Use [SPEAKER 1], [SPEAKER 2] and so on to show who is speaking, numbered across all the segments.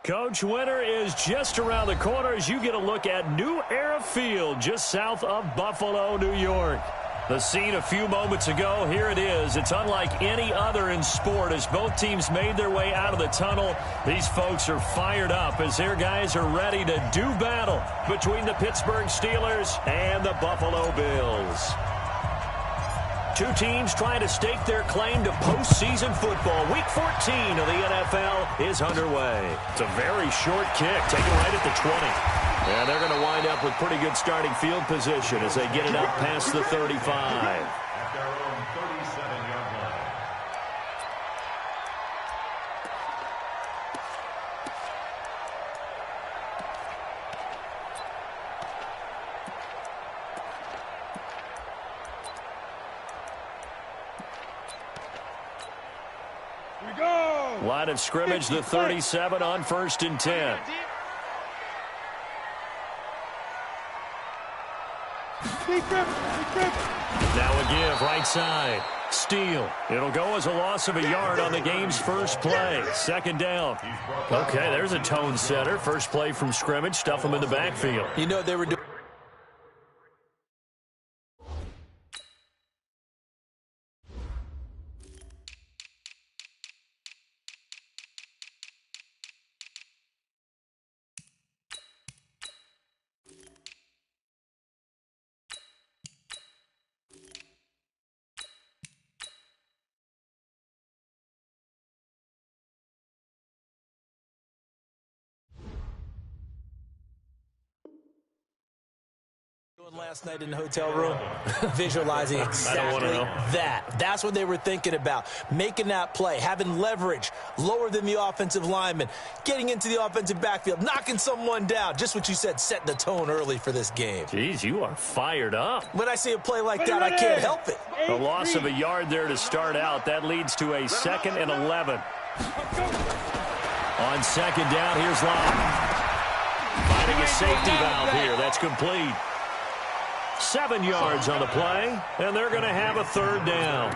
[SPEAKER 1] Coach, winter is just around the corner as you get a look at New Era Field just south of Buffalo, New York. The scene a few moments ago, here it is. It's unlike any other in sport as both teams made their way out of the tunnel. These folks are fired up as their guys are ready to do battle between the Pittsburgh Steelers and the Buffalo Bills. Two teams trying to stake their claim to postseason football. Week 14 of the NFL is underway. It's a very short kick, taken right at the 20. And they're going to wind up with pretty good starting field position as they get it up past the 35.
[SPEAKER 2] At their own 37-yard line.
[SPEAKER 3] We go.
[SPEAKER 1] Line of scrimmage, the 37 on 1st and 10. Now a give, right side. Steal. It'll go as a loss of a yard on the game's first play. 2nd down. Okay, there's a tone setter. First play from scrimmage. Stuff them in the backfield.
[SPEAKER 4] You know they were doing. Last night in the hotel room, visualizing exactly that. That's what they were thinking about. Making that play, having leverage, lower than the offensive lineman, getting into the offensive backfield, knocking someone down. Just what you said, setting the tone early for this game.
[SPEAKER 1] Jeez, you are fired up.
[SPEAKER 4] When I see a play like that, I can't help it.
[SPEAKER 1] A loss of a yard there to start out. That leads to a 2nd and 11. On 2nd down, here's Locke. Finding a safety valve here. That's complete. 7 yards on the play, and they're going to have a 3rd down.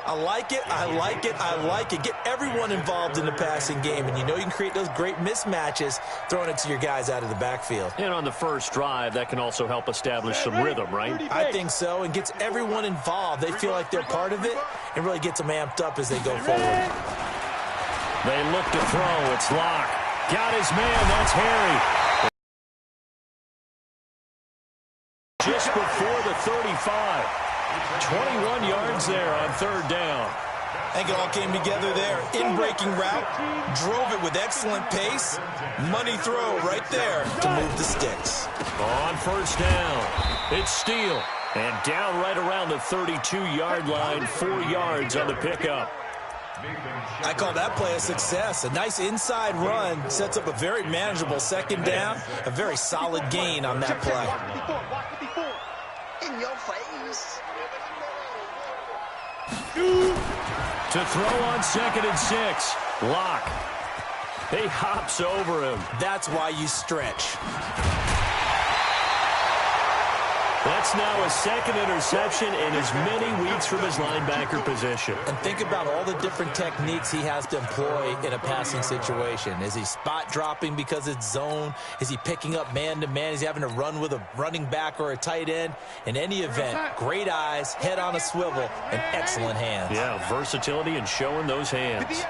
[SPEAKER 4] I like it, I like it, I like it. Get everyone involved in the passing game, and you know you can create those great mismatches throwing it to your guys out of the backfield.
[SPEAKER 1] And on the first drive, that can also help establish some rhythm, right?
[SPEAKER 4] I think so, and gets everyone involved. They feel like they're part of it, and really gets them amped up as they go forward.
[SPEAKER 1] They look to throw. It's Locke. Got his man. That's Harry. Just before the 35. 21 yards there on 3rd down.
[SPEAKER 4] I think it all came together there. In-breaking route. Drove it with excellent pace. Money throw right there to move the sticks.
[SPEAKER 1] On 1st down, it's Steele. And down right around the 32-yard line. 4 yards on the pickup.
[SPEAKER 4] I call that play a success. A nice inside run sets up a very manageable 2nd down. A very solid gain on that play.
[SPEAKER 5] In your face.
[SPEAKER 1] To throw on 2nd and 6. Locke. He hops over him.
[SPEAKER 4] That's why you stretch.
[SPEAKER 1] That's now a 2nd interception in as many weeks from his linebacker position.
[SPEAKER 4] And think about all the different techniques he has to employ in a passing situation. Is he spot dropping because it's zone? Is he picking up man-to-man? Is he having to run with a running back or a tight end? In any event, great eyes, head on a swivel, and excellent hands.
[SPEAKER 1] Yeah, versatility and showing those hands.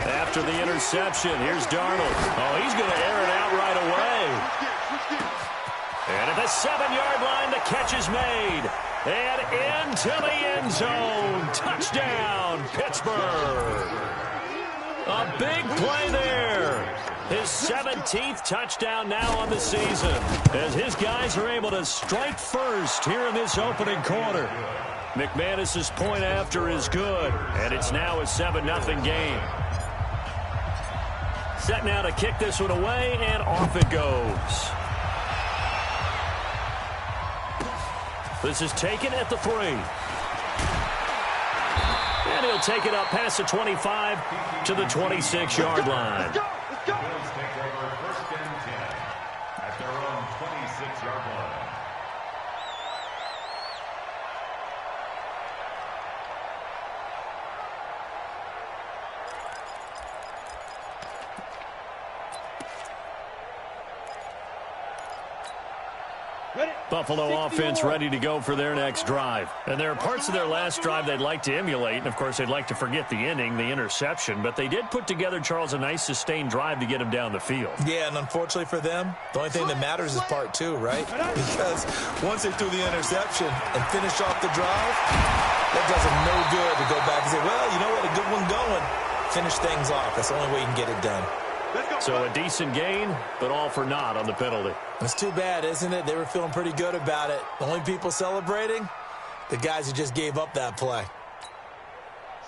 [SPEAKER 1] After the interception, here's Darnold. Oh, he's going to air it out right away. And at the 7-yard line, the catch is made. And into the end zone. Touchdown, Pittsburgh. A big play there. His 17th touchdown now on the season, as his guys are able to strike first here in this opening quarter. McManus's point after is good, and it's now a 7-0 game. Set now to kick this one away, and off it goes. This is taken at the 3. And he'll take it up past the 25 to the 26-yard line.
[SPEAKER 2] Bills take over 1st and 10 at their own 26-yard line.
[SPEAKER 1] Buffalo offense ready to go for their next drive. And there are parts of their last drive they'd like to emulate, and, of course, they'd like to forget the inning, the interception. But they did put together, Charles, a nice sustained drive to get him down the field.
[SPEAKER 4] Yeah, and unfortunately for them, the only thing that matters is part two, right? Because once they threw the interception and finished off the drive, that does them no good to go back and say, well, you know what, a good one going. Finish things off. That's the only way you can get it done.
[SPEAKER 1] So a decent gain, but all for naught on the penalty.
[SPEAKER 4] It's too bad, isn't it? They were feeling pretty good about it. The only people celebrating, the guys who just gave up that play.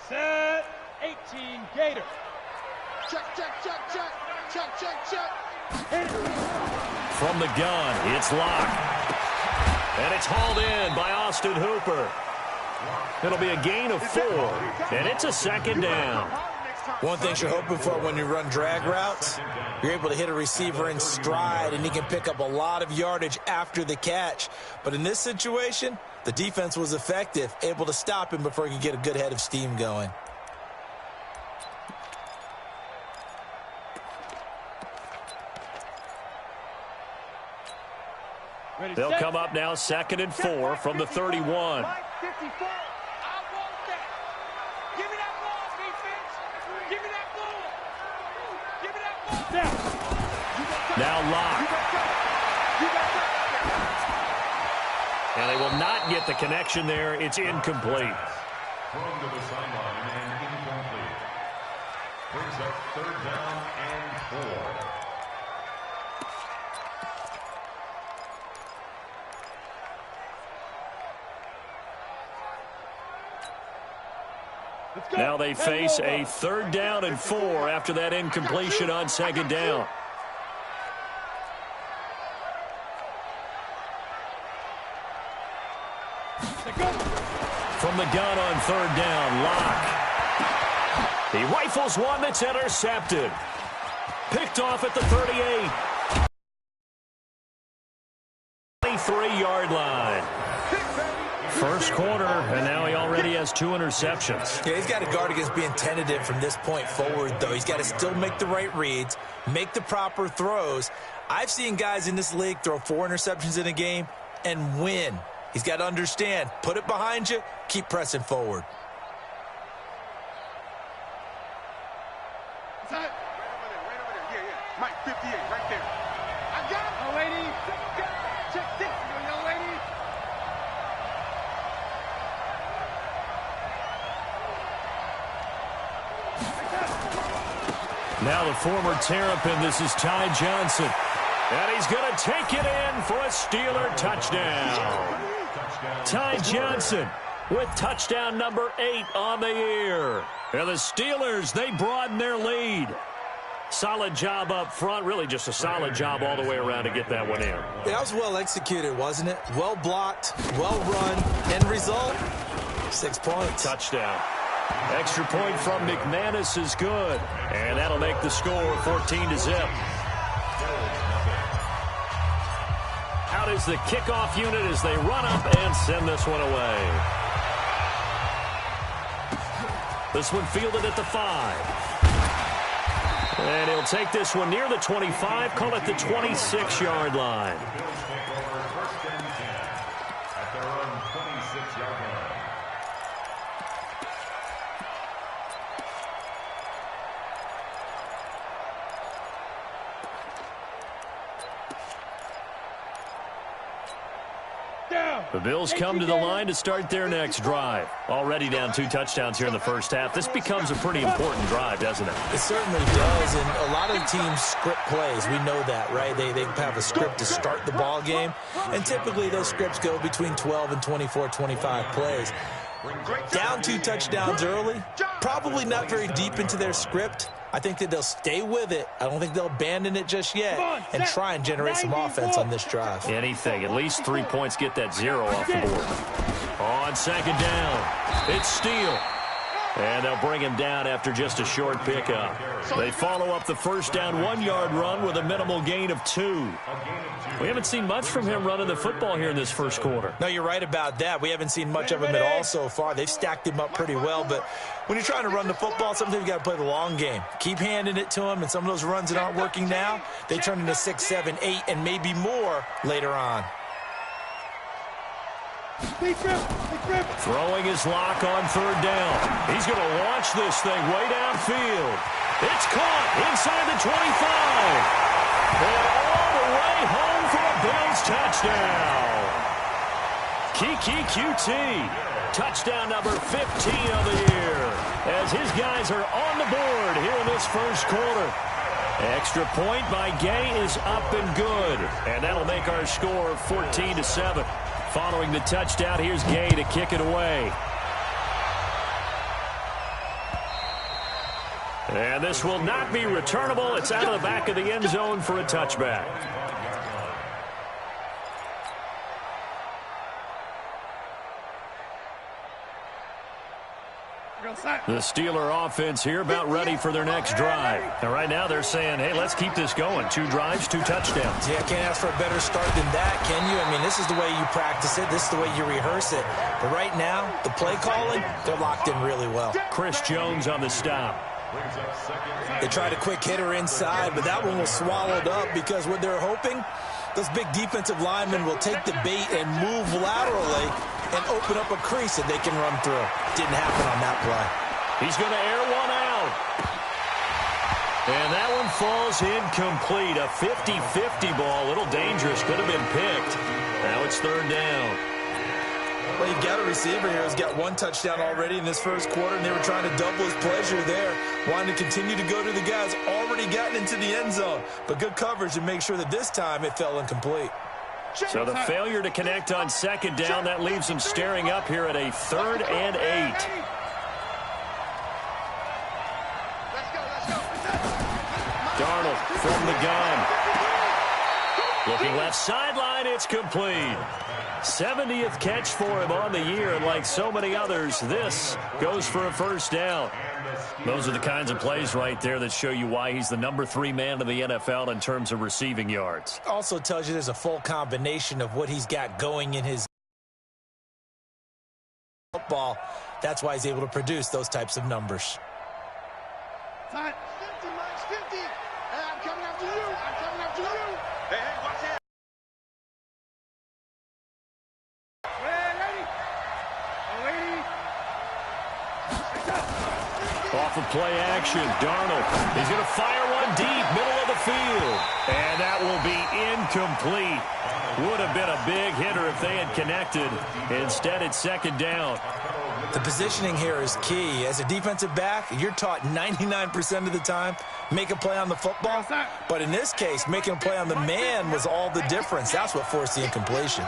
[SPEAKER 3] Set 18 Gator.
[SPEAKER 5] Check, check, check, check, check, check, check.
[SPEAKER 3] Hit it.
[SPEAKER 1] From the gun, it's locked. And it's hauled in by Austin Hooper. It'll be a gain of 4, and it's a second down.
[SPEAKER 4] One thing you're hoping for when you run drag routes, you're able to hit a receiver in stride, and he can pick up a lot of yardage after the catch. But in this situation, the defense was effective, able to stop him before he could get a good head of steam going.
[SPEAKER 1] They'll come up now 2nd and 4 from the 31. Now locked. And they will not get the connection there. It's incomplete.
[SPEAKER 2] Thrown to the sideline and incomplete. Brings up 3rd down and 4.
[SPEAKER 1] Now they face a 3rd down and 4 after that incompletion on 2nd down. From the gun on 3rd down, Locke. He rifles one that's intercepted. Picked off at the 38. 23-yard line. First quarter, and now he already has 2 interceptions.
[SPEAKER 4] Yeah, he's got to guard against being tentative from this point forward, though. He's got to still make the right reads, make the proper throws. I've seen guys in this league throw 4 interceptions in a game and win. He's got to understand, put it behind you, keep pressing forward.
[SPEAKER 5] Right over there. Yeah. Mike, 58, right there. I got it.
[SPEAKER 3] Young lady, check this, young lady.
[SPEAKER 1] Now the former Terrapin, this is Ty Johnson. And he's going to take it in for a Steeler touchdown. Ty Johnson with touchdown number 8 on the year. And the Steelers, they broaden their lead. Solid job up front. Really just a solid job all the way around to get that one in.
[SPEAKER 4] Yeah, that was well executed, wasn't it? Well blocked, well run. End result, 6 points.
[SPEAKER 1] Touchdown. Extra point from McManus is good. And that'll make the score 14-0. Out is the kickoff unit as they run up and send this one away. This one fielded at the 5. And he'll take this one near the 25, call it the 26-yard line.
[SPEAKER 2] Bills take over 1st and 10 at their own 26-yard line.
[SPEAKER 1] The Bills come to the line to start their next drive. Already down 2 touchdowns here in the first half. This becomes a pretty important drive, doesn't it?
[SPEAKER 4] It certainly does, and a lot of teams script plays. We know that, right? They have a script to start the ball game, and typically those scripts go between 12 and 24, 25 plays. Down 2 touchdowns early, probably not very deep into their script. I think that they'll stay with it. I don't think they'll abandon it just yet and try and generate some offense on this drive.
[SPEAKER 1] Anything. At least 3 points, get that 0 off the board. On 2nd down, it's Steele. And they'll bring him down after just a short pickup. They follow up the first down 1-yard run with a minimal gain of 2. We haven't seen much from him running the football here in this first quarter.
[SPEAKER 4] No, you're right about that. We haven't seen much of him at all so far. They've stacked him up pretty well, but when you're trying to run the football, sometimes you got to play the long game. Keep handing it to him, and some of those runs that aren't working now, they turn into 6, 7, 8, and maybe more later on.
[SPEAKER 1] Throwing his lock on third down. He's going to launch this thing way downfield. It's caught inside the 25. And all the way home for a Bills touchdown. Kiki QT. Touchdown number 15 of the year. As his guys are on the board here in this first quarter. Extra point by Gay is up and good. And that'll make our score 14-7. Following the touchdown, here's Gay to kick it away. And this will not be returnable. It's out of the back of the end zone for a touchback. The Steeler offense here about ready for their next drive. And right now they're saying, hey, let's keep this going. 2 drives, 2 touchdowns.
[SPEAKER 4] Yeah, can't ask for a better start than that, can you? I mean, this is the way you practice it. This is the way you rehearse it. But right now, the play calling, they're locked in really well.
[SPEAKER 1] Chris Jones on the stop.
[SPEAKER 4] They tried a quick hitter inside, but that one was swallowed up because what they're hoping, those big defensive linemen will take the bait and move laterally and open up a crease that they can run through. Didn't happen on that play.
[SPEAKER 1] He's going to air one out. And that one falls incomplete. A 50-50 ball. A little dangerous. Could have been picked. Now it's third down.
[SPEAKER 4] Well, you've got a receiver here who's got 1 touchdown already in this first quarter, and they were trying to double his pleasure there, wanting to continue to go to the guys already gotten into the end zone. But good coverage to make sure that this time it fell incomplete.
[SPEAKER 1] So the failure to connect on second down, that leaves them staring up here at a 3rd and 8. Darnold from the gun. Looking left sideline, it's complete. 70th catch for him on the year, and like so many others, this goes for a first down. Those are the kinds of plays right there that show you why he's the number 3 man in the NFL in terms of receiving yards.
[SPEAKER 4] Also tells you there's a full combination of what he's got going in his football. That's why he's able to produce those types of numbers.
[SPEAKER 5] Time. 50, Mike, 50. Hey, I'm coming after you. I'm coming after you. Hey, watch it.
[SPEAKER 1] Off of play action, Darnold. He's going to fire one deep, middle of the field. And that will be incomplete. Would have been a big hitter if they had connected. Instead, it's second down.
[SPEAKER 4] The positioning here is key. As a defensive back, you're taught 99% of the time, make a play on the football. But in this case, making a play on the man was all the difference. That's what forced the incompletion.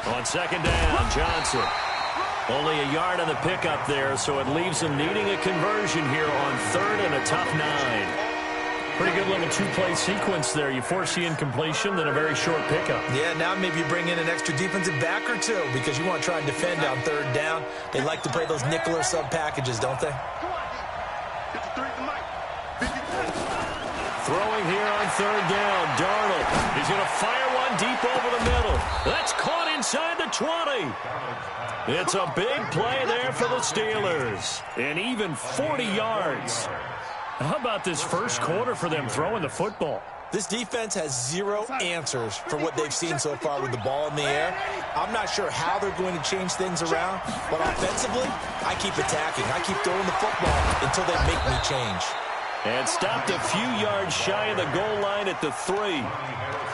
[SPEAKER 1] On second down, Johnson. Only a yard on the pickup there, so it leaves him needing a conversion here on 3rd and a tough 9. Pretty good little 2-play sequence there. You force the incompletion, then a very short pickup.
[SPEAKER 4] Yeah, now maybe you bring in an extra defensive back or 2 because you want to try and defend on 3rd down. They like to play those nickel or sub packages, don't they?
[SPEAKER 1] Throwing here on 3rd down, Darnold. He's going to fire one deep over the middle. That's caught inside the 20. It's a big play there for the Steelers. And even 40 yards. How about this first quarter for them throwing the football?
[SPEAKER 4] This defense has 0 answers for what they've seen so far with the ball in the air. I'm not sure how they're going to change things around, but offensively, I keep attacking. I keep throwing the football until they make me change.
[SPEAKER 1] And stopped a few yards shy of the goal line at the 3.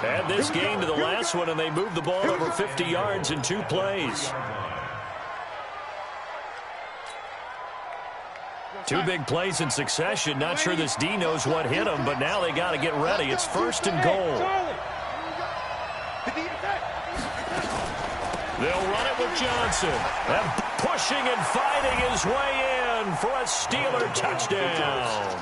[SPEAKER 1] Add this game to the last one, and they moved the ball over 50 yards in 2 plays. 2 big plays in succession. Not sure this D knows what hit him, but now they got to get ready. It's 1st and goal. They'll run it with Johnson. And pushing and fighting his way in for a Steeler touchdown.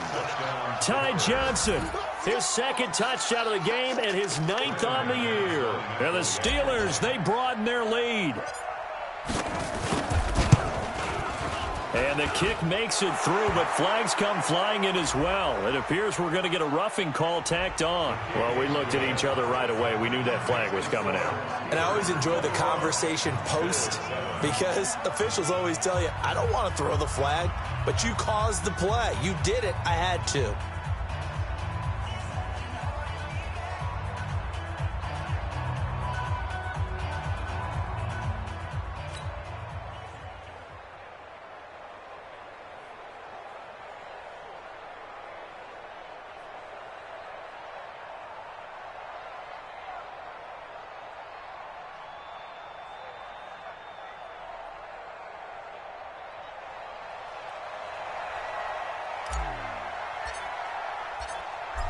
[SPEAKER 1] Ty Johnson. His second touchdown of the game and his 9th on the year. And the Steelers, they broaden their lead. And the kick makes it through, but flags come flying in as well. It appears we're going to get a roughing call tacked on. Well, we looked at each other right away. We knew that flag was coming out.
[SPEAKER 4] And I always enjoy the conversation post because officials always tell you, I don't want to throw the flag, but you caused the play. You did it. I had to.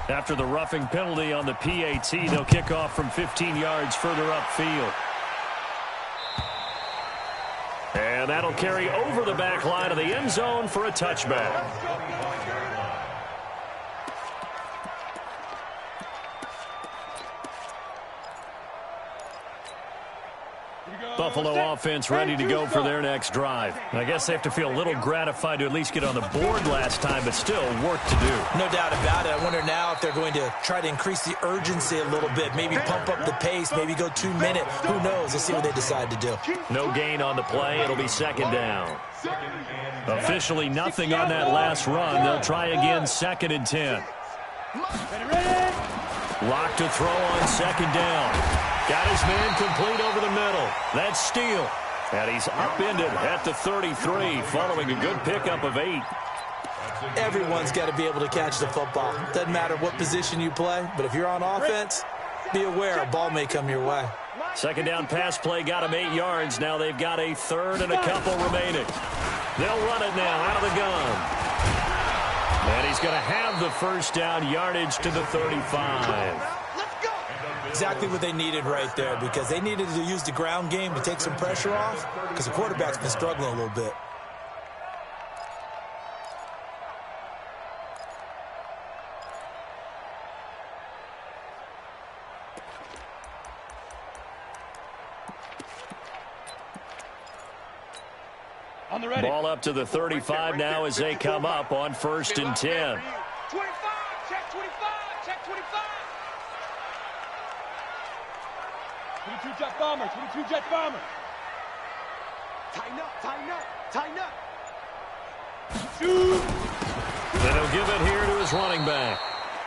[SPEAKER 1] After the roughing penalty on the PAT, they'll kick off from 15 yards further upfield. And that'll carry over the back line of the end zone for a touchback. Buffalo offense ready to go for their next drive. I guess they have to feel a little gratified to at least get on the board last time, but still work to do.
[SPEAKER 4] No doubt about it. I wonder now if they're going to try to increase the urgency a little bit, maybe pump up the pace, maybe go 2 minutes. Who knows? Let's see what they decide to do.
[SPEAKER 1] No gain on the play. It'll be second down. Officially nothing on that last run. They'll try again, 2nd and 10. Lock to throw on second down. Got his man complete over the middle. That's Steele. And he's upended at the 33 following a good pickup of 8.
[SPEAKER 4] Everyone's got to be able to catch the football. Doesn't matter what position you play, but if you're on offense, be aware a ball may come your way.
[SPEAKER 1] Second down pass play got him 8 yards. Now they've got a 3rd and a couple remaining. They'll run it now out of the gun. And he's going to have the first down, yardage to the 35.
[SPEAKER 4] Exactly what they needed right there, because they needed to use the ground game to take some pressure off, because the quarterback's been struggling a little bit.
[SPEAKER 3] On the ready.
[SPEAKER 1] Ball up to the 35 now as they come up on 1st and 10.
[SPEAKER 3] 25, check 25, check 25. 22 jet bomber, 22 jet bomber.
[SPEAKER 5] Tighten up, tighten up, tighten up.
[SPEAKER 3] Shoot.
[SPEAKER 1] Then he'll give it here to his running back.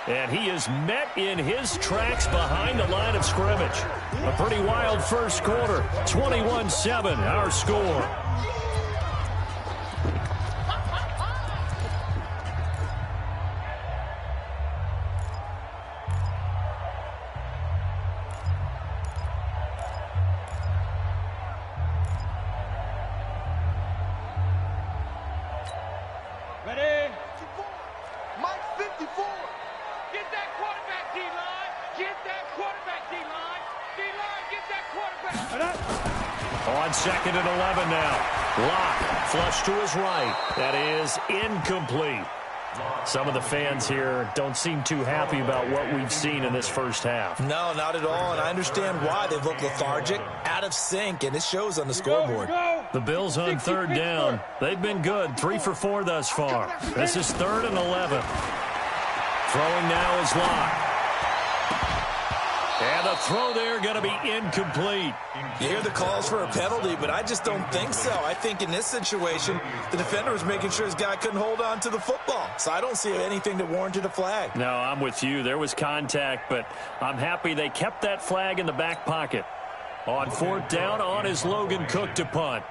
[SPEAKER 1] And he is met in his tracks behind the line of scrimmage. A pretty wild first quarter. 21-7, our score.
[SPEAKER 3] Ready?
[SPEAKER 5] Mike 54.
[SPEAKER 3] Get that quarterback, D-line. Get that quarterback, D-line. D-line, get that quarterback.
[SPEAKER 1] On 2nd and 11 now. Lock, flush to his right. That is incomplete. Some of the fans here don't seem too happy about what we've seen in this first half.
[SPEAKER 4] No, not at all, and I understand why. They've looked lethargic, out of sync, and it shows on the scoreboard.
[SPEAKER 1] The Bills on 3rd down. They've been good, 3 for 4 thus far. This is 3rd and 11. Throwing now is Lock. And the throw there going to be incomplete.
[SPEAKER 4] You hear the calls for a penalty, but I just don't think so. I think in this situation, the defender was making sure his guy couldn't hold on to the football. So I don't see anything that warranted a flag.
[SPEAKER 1] No, I'm with you. There was contact, but I'm happy they kept that flag in the back pocket. On 4th down, on is Logan Cook to punt.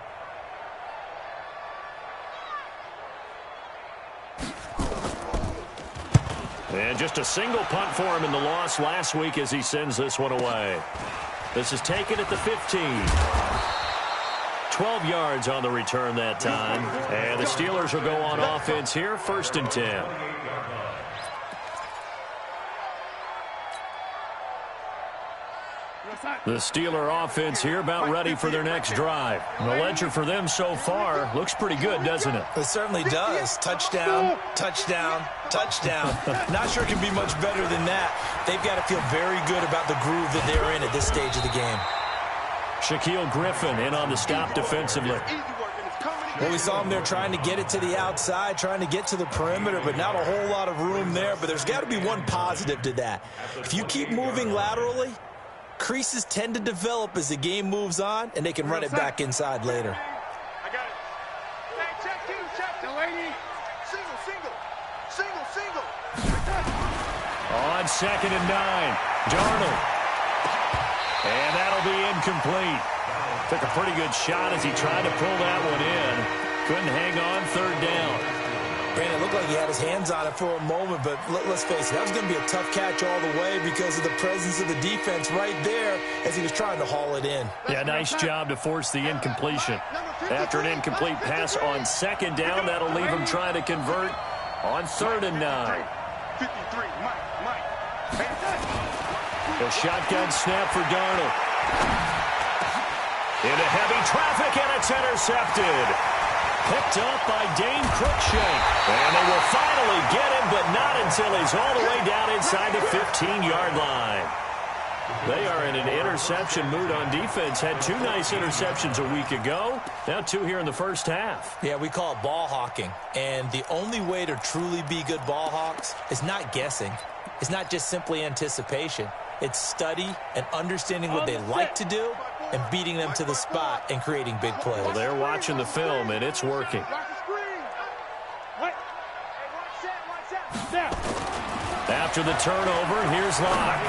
[SPEAKER 1] And just a single punt for him in the loss last week as he sends this one away. This is taken at the 15. 12 yards on the return that time. And the Steelers will go on offense here, 1st and 10. The Steeler offense here about ready for their next drive. The ledger for them so far looks pretty good, doesn't it?
[SPEAKER 4] It certainly does. Touchdown, touchdown, touchdown. Not sure it can be much better than that. They've got to feel very good about the groove that they're in at this stage of the game.
[SPEAKER 1] Shaquille Griffin in on the stop defensively.
[SPEAKER 4] Well, we saw him there trying to get it to the outside, trying to get to the perimeter, but not a whole lot of room there. But there's got to be one positive to that. If you keep moving laterally, creases tend to develop as the game moves on, and they can run it back inside later.
[SPEAKER 5] I got it. Hey, check two, check. Delaney. Single.
[SPEAKER 1] On 2nd and 9, Darnold. And that'll be incomplete. Took a pretty good shot as he tried to pull that one in. Couldn't hang on 3rd down.
[SPEAKER 4] Brandon, it looked like he had his hands on it for a moment, but let's face it, that was going to be a tough catch all the way because of the presence of the defense right there as he was trying to haul it in.
[SPEAKER 1] Yeah, nice job to force the incompletion. After an incomplete pass on 2nd down, that'll leave him trying to convert on 3rd and 9.
[SPEAKER 5] 53, Mike.
[SPEAKER 1] The shotgun snap for Darnold. Into heavy traffic, and it's intercepted. Picked up by Dane Cruikshank. And they will finally get him, but not until he's all the way down inside the 15-yard line. They are in an interception mood on defense. Had 2 nice interceptions a week ago. Now 2 here in the first half.
[SPEAKER 4] Yeah, we call it ball hawking. And the only way to truly be good ball hawks is not guessing. It's not just simply anticipation. It's study and understanding what they like to do and beating them to the spot and creating big plays.
[SPEAKER 1] Well, they're watching the film, and it's working. After the turnover, here's Locke.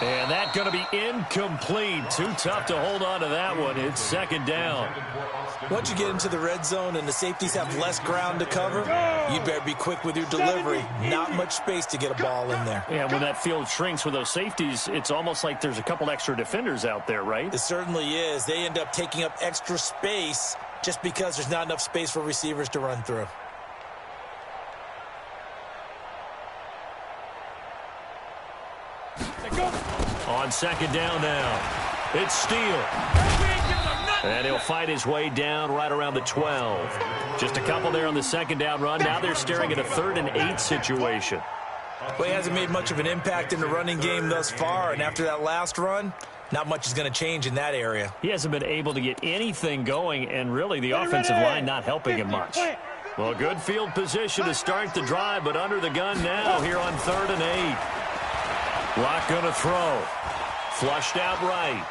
[SPEAKER 1] And that's going to be incomplete. Too tough to hold on to that one. It's 2nd down.
[SPEAKER 4] Once you get into the red zone and the safeties have less ground to cover, you better be quick with your delivery. Not much space to get a ball in there.
[SPEAKER 1] Yeah, when that field shrinks with those safeties, it's almost like there's a couple extra defenders out there, right?
[SPEAKER 4] It certainly is. They end up taking up extra space just because there's not enough space for receivers to run through.
[SPEAKER 1] On 2nd down now, it's Steele. And he'll fight his way down right around the 12. Just a couple there on the 2nd down run. Now they're staring at a 3rd and 8 situation.
[SPEAKER 4] Well, he hasn't made much of an impact in the running game thus far, and after that last run, not much is going to change in that area.
[SPEAKER 1] He hasn't been able to get anything going, and really the offensive line not helping him much. Well, good field position to start the drive, but under the gun now here on 3rd and 8. Locke going to throw. Flushed out right.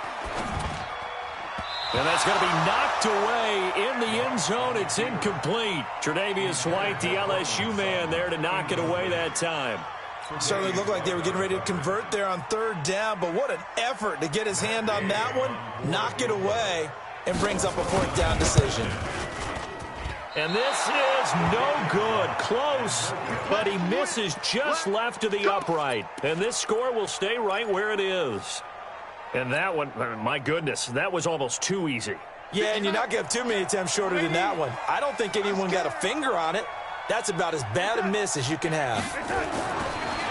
[SPEAKER 1] And that's going to be knocked away in the end zone. It's incomplete. Tre'Davious White, the LSU man, there to knock it away that time.
[SPEAKER 4] Certainly looked like they were getting ready to convert there on 3rd down, but what an effort to get his hand on that one, knock it away, and brings up a 4th down decision.
[SPEAKER 1] And this is no good. Close, but he misses just left of the upright. And this score will stay right where it is. And that one, my goodness, that was almost too easy.
[SPEAKER 4] Yeah, and you're not going to have too many attempts shorter than that one. I don't think anyone got a finger on it. That's about as bad a miss as you can have.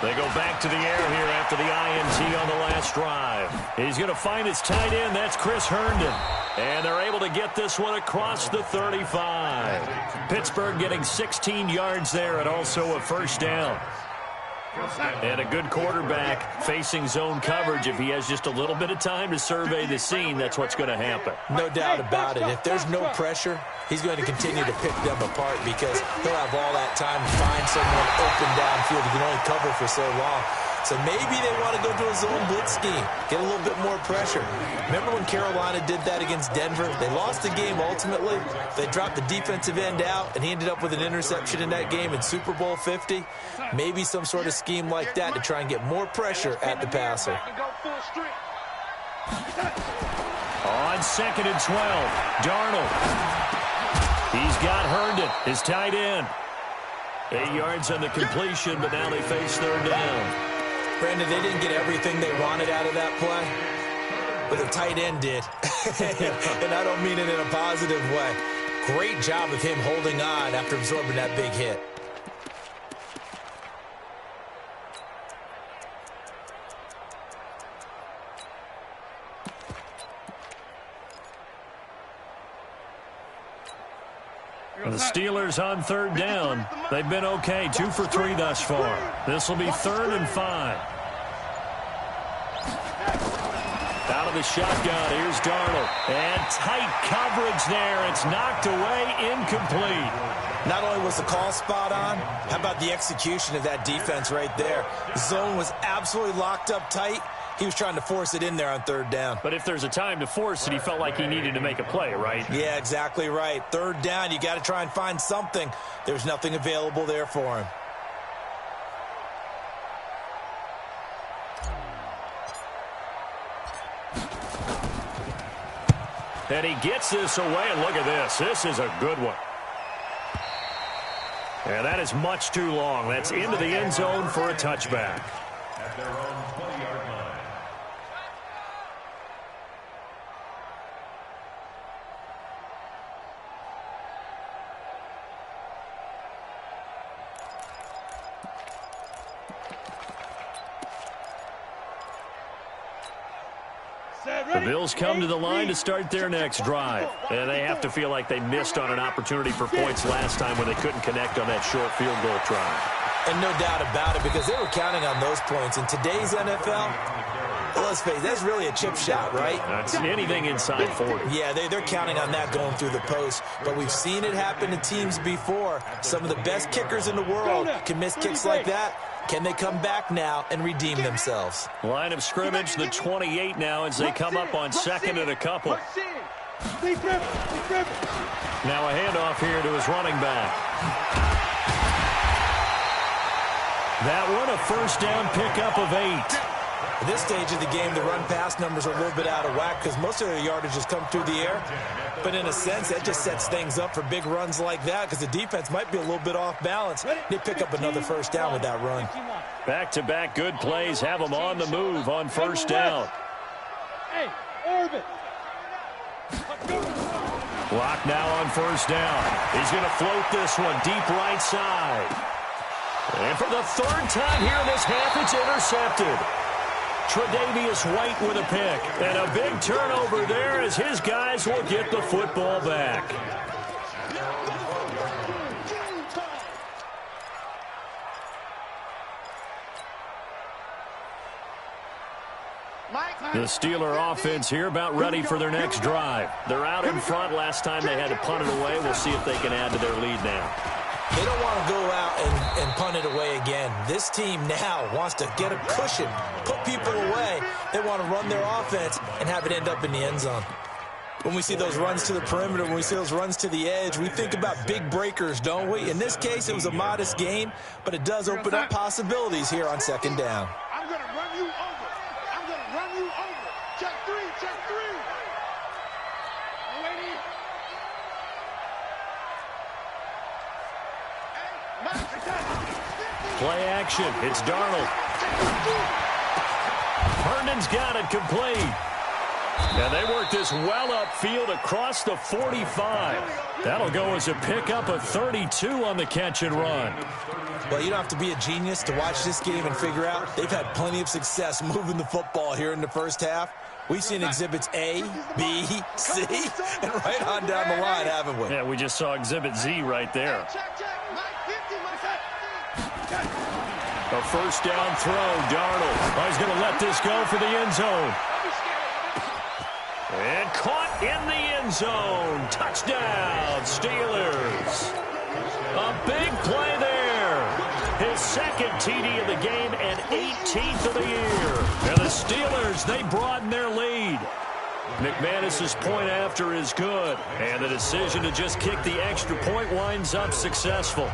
[SPEAKER 1] They go back to the air here after the INT on the last drive. He's going to find his tight end. That's Chris Herndon. And they're able to get this one across the 35. Pittsburgh getting 16 yards there and also a 1st down. And a good quarterback facing zone coverage. If he has just a little bit of time to survey the scene, that's what's going to happen.
[SPEAKER 4] No doubt about it. If there's no pressure, he's going to continue to pick them apart because he'll have all that time to find someone open downfield. He can only cover for so long. So maybe they want to go to a zone blitz scheme, get a little bit more pressure. Remember when Carolina did that against Denver? They lost the game ultimately. They dropped the defensive end out, and he ended up with an interception in that game in Super Bowl 50. Maybe some sort of scheme like that to try and get more pressure at the passer.
[SPEAKER 1] On 2nd and 12, Darnold. He's got Herndon, his tight end. 8 yards on the completion, but now they face 3rd down.
[SPEAKER 4] Brandon, they didn't get everything they wanted out of that play, but the tight end did. And I don't mean it in a positive way. Great job of him holding on after absorbing that big hit.
[SPEAKER 1] Steelers on third down. They've been okay, 2 for 3 thus far. This will be 3rd and 5. Out of the shotgun, here's Darnold. And tight coverage there. It's knocked away, incomplete.
[SPEAKER 4] Not only was the call spot on, how about the execution of that defense right there? The zone was absolutely locked up tight. He was trying to force it in there on 3rd down.
[SPEAKER 1] But if there's a time to force it, he felt like he needed to make a play, right?
[SPEAKER 4] Yeah, exactly right. 3rd down, you got to try and find something. There's nothing available there for him.
[SPEAKER 1] And he gets this away, and look at this. This is a good one. And that is much too long. That's into the end zone for a touchback.
[SPEAKER 2] At their own 20-yard line.
[SPEAKER 1] The Bills come to the line to start their next drive. And they have to feel like they missed on an opportunity for points last time when they couldn't connect on that short field goal try.
[SPEAKER 4] And no doubt about it, because they were counting on those points. In today's NFL, let's face it, that's really a chip shot, right?
[SPEAKER 1] That's anything inside 40.
[SPEAKER 4] Yeah, they're counting on that going through the post. But we've seen it happen to teams before. Some of the best kickers in the world can miss kicks like that. Can they come back now and redeem themselves?
[SPEAKER 1] Line of scrimmage, the 28 now as they come up on 2nd and a couple. Now a handoff here to his running back. That one, a 1st down pickup of 8.
[SPEAKER 4] At this stage of the game, the run-pass numbers are a little bit out of whack because most of their yardage has come through the air. But in a sense, that just sets things up for big runs like that because the defense might be a little bit off balance. They pick up another 1st down with that run.
[SPEAKER 1] Back-to-back good plays have them on the move on 1st down.
[SPEAKER 3] Hey, Irvin.
[SPEAKER 1] Clock now on 1st down. He's going to float this one deep right side. And for the 3rd time here in this half, it's intercepted. Tre'Davious White with a pick. And a big turnover there as his guys will get the football back. The Steeler offense here about ready for their next drive. They're out in front. Last time they had to punt it away. We'll see if they can add to their lead now.
[SPEAKER 4] They don't want to go out and punt it away again. This team now wants to get a cushion, put people away. They want to run their offense and have it end up in the end zone. When we see those runs to the perimeter, when we see those runs to the edge, we think about big breakers, don't we? In this case, it was a modest gain, but it does open up possibilities here on 2nd down.
[SPEAKER 5] I'm going to run you over. I'm going to run you over. Check 3, check 3. Lady.
[SPEAKER 1] Play action. It's Darnold. Herndon's got it complete. And they work this well upfield across the 45. That'll go as a pickup of 32 on the catch and run.
[SPEAKER 4] Well, you don't have to be a genius to watch this game and figure out they've had plenty of success moving the football here in the 1st half. We've seen exhibits A, B, C, and right on down the line, haven't we?
[SPEAKER 1] Yeah, we just saw exhibit Z right there. A 1st down throw, Darnold. Oh, he's going to let this go for the end zone. And caught in the end zone. Touchdown, Steelers. A big play there. His 2nd TD of the game and 18th of the year. And the Steelers, they broaden their lead. McManus's point after is good. And the decision to just kick the extra point winds up successful.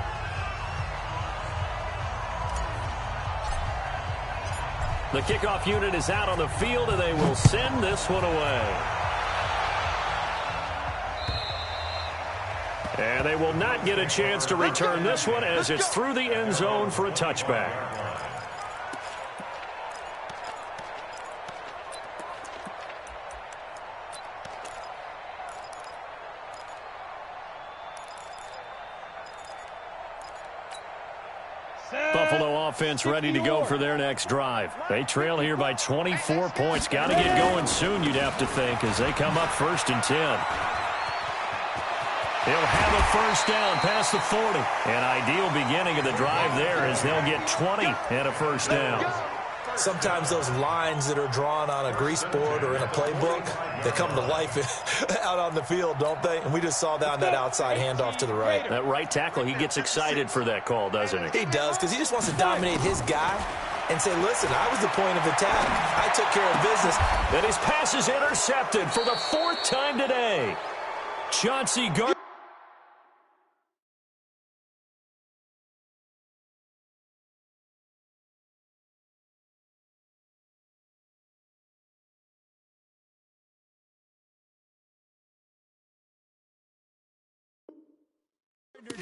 [SPEAKER 1] The kickoff unit is out on the field, and they will send this one away. And they will not get a chance to return this one as it's through the end zone for a touchback. Buffalo offense ready to go for their next drive. They trail here by 24 points. Got to get going soon, you'd have to think, as they come up 1st and 10. He'll have a first down past the 40. An ideal beginning of the drive there as they'll get 20 and a first down.
[SPEAKER 4] Sometimes those lines that are drawn on a grease board or in a playbook, they come to life out on the field, don't they? And we just saw that on that outside handoff to the right.
[SPEAKER 1] That right tackle, he gets excited for that call, doesn't he?
[SPEAKER 4] He does, because he just wants to dominate his guy and say, listen, I was the point of attack. I took care of business.
[SPEAKER 1] And his pass is intercepted for the 4th time today. Chauncey Gardner.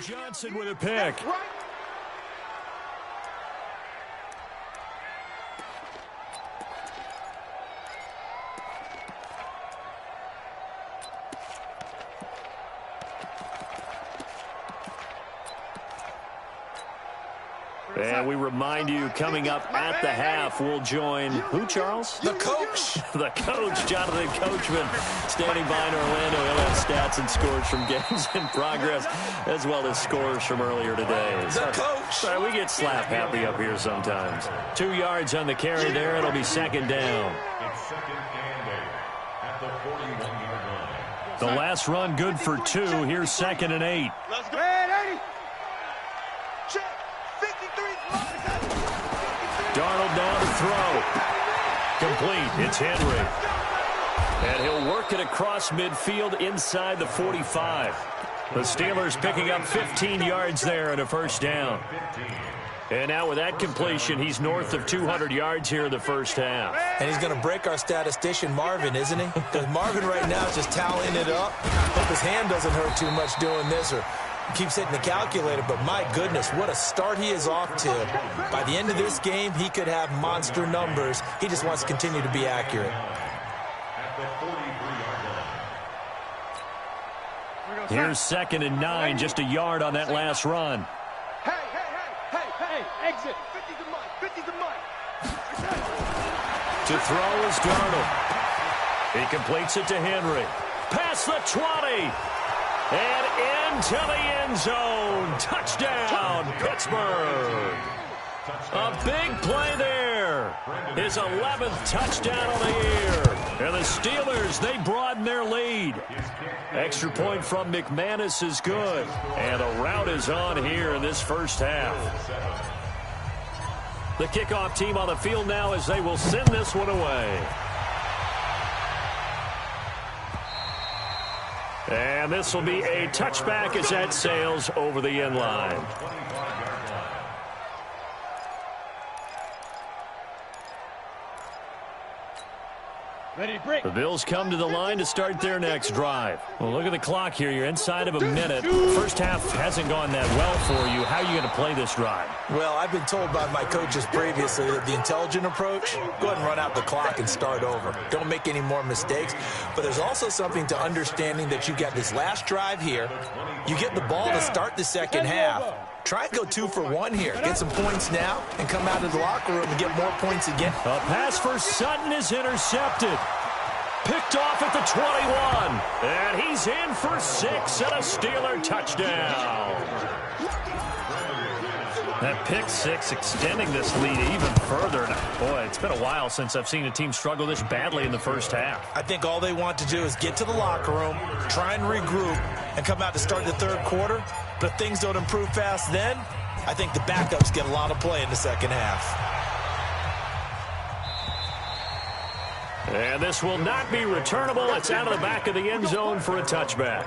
[SPEAKER 1] Johnson with a pick. And we remind you, coming up at the half, we'll join who, Charles?
[SPEAKER 4] The coach.
[SPEAKER 1] The coach, Jonathan Coachman, standing by in Orlando. He'll have stats and scores from games in progress, as well as scores from earlier today.
[SPEAKER 4] The coach.
[SPEAKER 1] Sorry, we get slap happy up here sometimes. 2 yards on the carry there. It'll be second down.
[SPEAKER 2] It's second and 8 at the 41-yard line.
[SPEAKER 1] The last run good for 2. Here's second and 8.
[SPEAKER 5] Let's go. 80. Check. 53.
[SPEAKER 1] Darnold down to throw. Complete. It's Henry. And he'll work it across midfield inside the 45. The Steelers picking up 15 yards there and a first down. And now with that completion, he's north of 200 yards here in the first half.
[SPEAKER 4] And he's going to break our statistician, Marvin, isn't he? Because Marvin right now is just tallying it up. Hope his hand doesn't hurt too much doing this, or keeps hitting the calculator, but my goodness, what a start he is off to. By the end of this game, he could have monster numbers. He just wants to continue to be accurate.
[SPEAKER 2] At the 43-yard line.
[SPEAKER 1] Here's second and 9, just a yard on that last run.
[SPEAKER 5] Hey, exit. 50 to Mike, 50 to Mike.
[SPEAKER 1] To throw is Darnold. He completes it to Henry. Past the 20. And into the end zone. Touchdown, Pittsburgh. A big play there. His 11th touchdown of the year. And the Steelers, they broaden their lead. Extra point from McManus is good. And the route is on here in this first half. The kickoff team on the field now as they will send this one away. And this will be a touchback as that sails over the end line. The Bills come to the line to start their next drive. Well, look at the clock here. You're inside of a minute. First half hasn't gone that well for you. How are you going to play this drive?
[SPEAKER 4] Well, I've been told by my coaches previously that the intelligent approach, go ahead and run out the clock and start over. Don't make any more mistakes. But there's also something to understanding that you got this last drive here. You get the ball to start the second half. Try and go 2 for 1 here. Get some points now and come out of the locker room and get more points again.
[SPEAKER 1] A pass for Sutton is intercepted. Picked off at the 21. And he's in for 6 and a Steeler touchdown. That pick 6 extending this lead even further. Boy, it's been a while since I've seen a team struggle this badly in the first half.
[SPEAKER 4] I think all they want to do is get to the locker room, try and regroup, and come out to start the third quarter. But if things don't improve fast then, I think the backups get a lot of play in the second half.
[SPEAKER 1] And this will not be returnable. It's out of the back of the end zone for a touchback.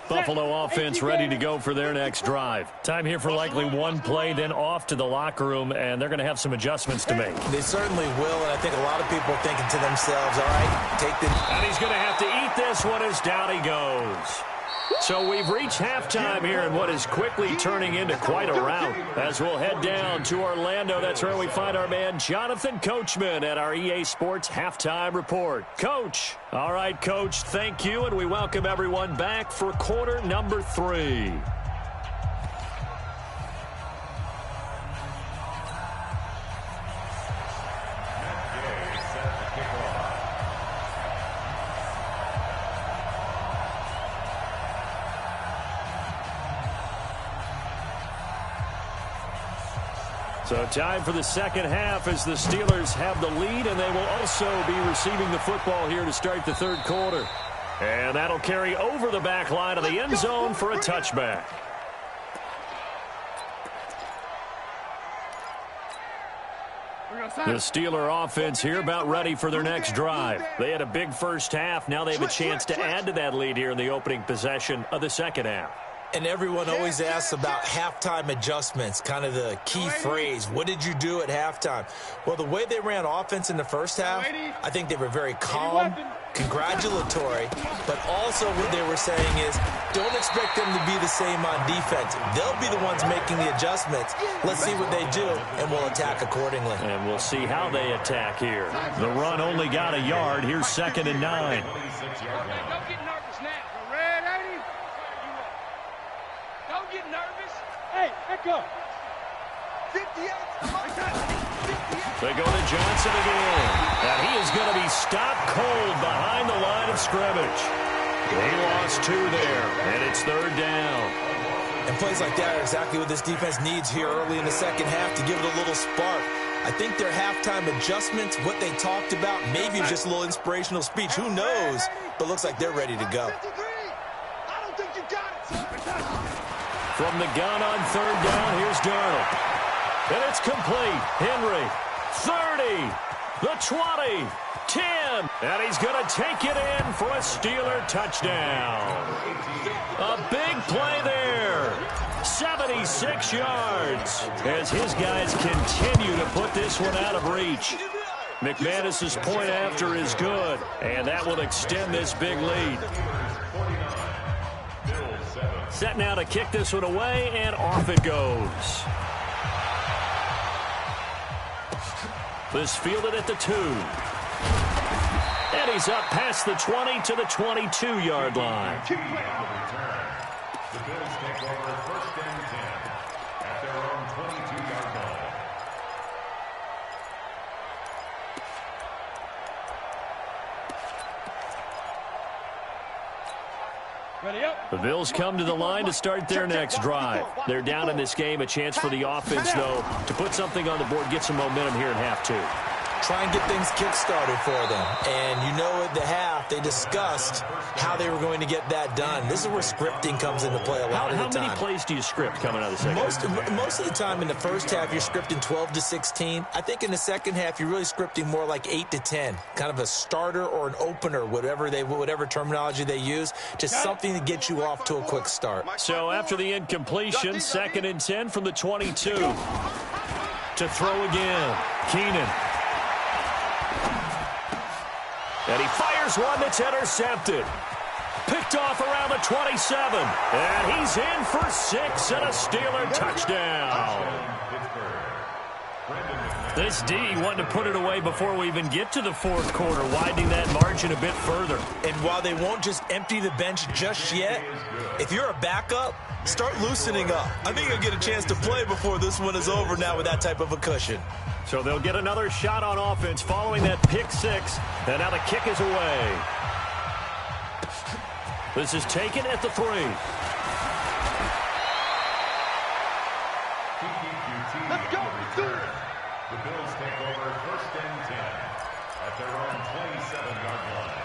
[SPEAKER 1] Buffalo offense ready to go for their next drive. Time here for likely one play, then off to the locker room, and they're going to have some adjustments to make.
[SPEAKER 4] They certainly will, and I think a lot of people are thinking to themselves, all right, take the...
[SPEAKER 1] And he's going to have to eat this one as down he goes. So we've reached halftime here in what is quickly turning into quite a rout. As we'll head down to Orlando, that's where we find our man Jonathan Coachman at our EA Sports Halftime Report. Coach. All right, Coach, thank you, and we welcome everyone back for quarter number 3. So time for the second half as the Steelers have the lead, and they will also be receiving the football here to start the third quarter. And that'll carry over the back line of the end zone for a touchback. The Steeler offense here about ready for their next drive. They had a big first half. Now they have a chance to add to that lead here in the opening possession of the second half.
[SPEAKER 4] And everyone always asks about halftime adjustments, kind of the key phrase. What did you do at halftime? Well, the way they ran offense in the first half, I think they were very calm, congratulatory, but also what they were saying is don't expect them to be the same on defense. They'll be the ones making the adjustments. Let's see what they do, and we'll attack accordingly.
[SPEAKER 1] And we'll see how they attack here. The run only got a yard. Here's 2nd and 9.
[SPEAKER 3] Don't get nervous now. Red, ain't he? Don't get nervous. Hey, echo. 58.
[SPEAKER 1] They go to Johnson again. And he is going to be stopped cold behind the line of scrimmage. He lost 2 there, and it's 3rd down.
[SPEAKER 4] And plays like that are exactly what this defense needs here early in the second half to give it a little spark. I think their halftime adjustments, what they talked about, maybe just a little inspirational speech. Who knows? But looks like they're ready to go.
[SPEAKER 5] I don't think you got it.
[SPEAKER 1] From the gun on 3rd down, here's Darnold. And it's complete. Henry, 30, the 20, 10. And he's going to take it in for a Steeler touchdown. A big play there. 76 yards as his guys continue to put this one out of reach. McManus's point after is good, and that will extend this big lead. Set now to kick this one away, and off it goes. This fielded at the 2. And he's up past the 20 to the 22-yard line.
[SPEAKER 2] The Bills take over 1st and 10 at their own 22-yard line.
[SPEAKER 3] Ready up.
[SPEAKER 1] The Bills come to the line to start their next drive. They're down in this game. A chance for the offense, though, to put something on the board, get some momentum here in half 2.
[SPEAKER 4] Try and get things kick-started for them. And you know at the half, they discussed how they were going to get that done. This is where scripting comes into play a lot of the time.
[SPEAKER 1] How many plays do you script coming out of the second half?
[SPEAKER 4] Most of the time in the first half, you're scripting 12 to 16. I think in the second half, you're really scripting more like 8 to 10. Kind of a starter or an opener, whatever terminology they use, just something to get you off to a quick start.
[SPEAKER 1] So after the incompletion, 2nd and 10 from the 22. To throw again, Keenan. And he fires one that's intercepted. Picked off around the 27. And he's in for 6 and a Steeler touchdown. This D wanted to put it away before we even get to the 4th quarter, widening that margin a bit further.
[SPEAKER 4] And while they won't just empty the bench just yet, if you're a backup, start loosening up. I think you'll get a chance to play before this one is over now with that type of a cushion.
[SPEAKER 1] So they'll get another shot on offense following that pick 6. And now the kick is away. This is taken at the 3.
[SPEAKER 5] Let's go.
[SPEAKER 2] The Bills take over 1st and 10 at their own 27-yard line.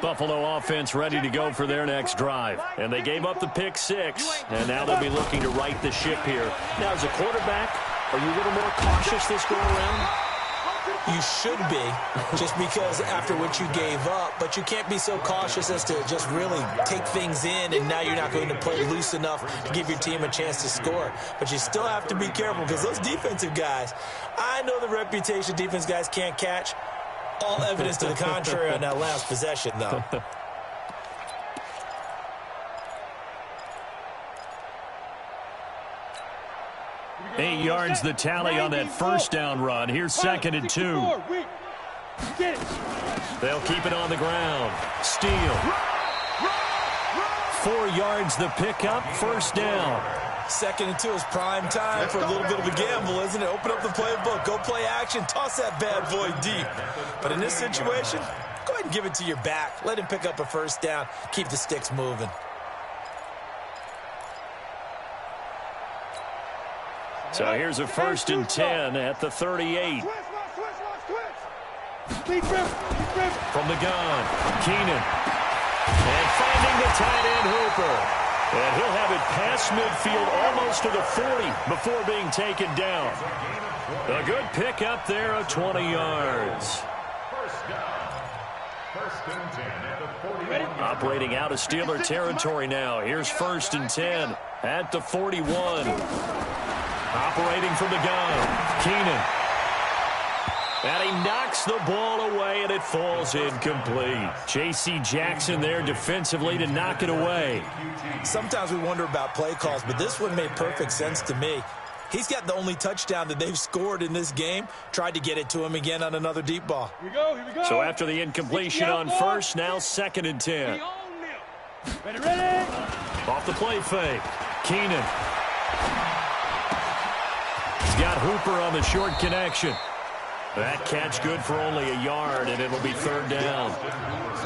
[SPEAKER 1] Buffalo offense ready to go for their next drive. And they gave up the pick 6. And now they'll be looking to right the ship here. Now, as a quarterback, are you a little more cautious this go around?
[SPEAKER 4] You should be, just because after what you gave up, but you can't be so cautious as to just really take things in, and now you're not going to play loose enough to give your team a chance to score. But you still have to be careful, because those defensive guys, I know the reputation defense guys can't catch. All evidence to the contrary on that last possession, though.
[SPEAKER 1] 8 yards the tally on that first down run. Here's 2nd and 2. They'll keep it on the ground. Steele. 4 yards the pickup, first down.
[SPEAKER 4] 2nd and 2 is prime time for a little bit of a gamble, isn't it? Open up the playbook, go play action, toss that bad boy deep. But in this situation, go ahead and give it to your back. Let him pick up a first down, keep the sticks moving.
[SPEAKER 1] So here's a 1st and 10 at the 38. From the gun, Keenan. And finding the tight end Hooper. And he'll have it past midfield almost to the 40 before being taken down. A good pick up there of 20 yards. Operating out of Steeler territory now. Here's 1st and 10 at the 41. Operating from the gun, Keenan. And he knocks the ball away, and it falls incomplete. J.C. Jackson there defensively to knock it away.
[SPEAKER 4] Sometimes we wonder about play calls, but this one made perfect sense to me. He's got the only touchdown that they've scored in this game. Tried to get it to him again on another deep ball.
[SPEAKER 3] Here we go.
[SPEAKER 1] So after the incompletion on 1st, now 2nd and 10.
[SPEAKER 3] Ready.
[SPEAKER 1] Off the play fake, Keenan. He's got Hooper on the short connection. That catch good for only a yard, and it'll be 3rd down.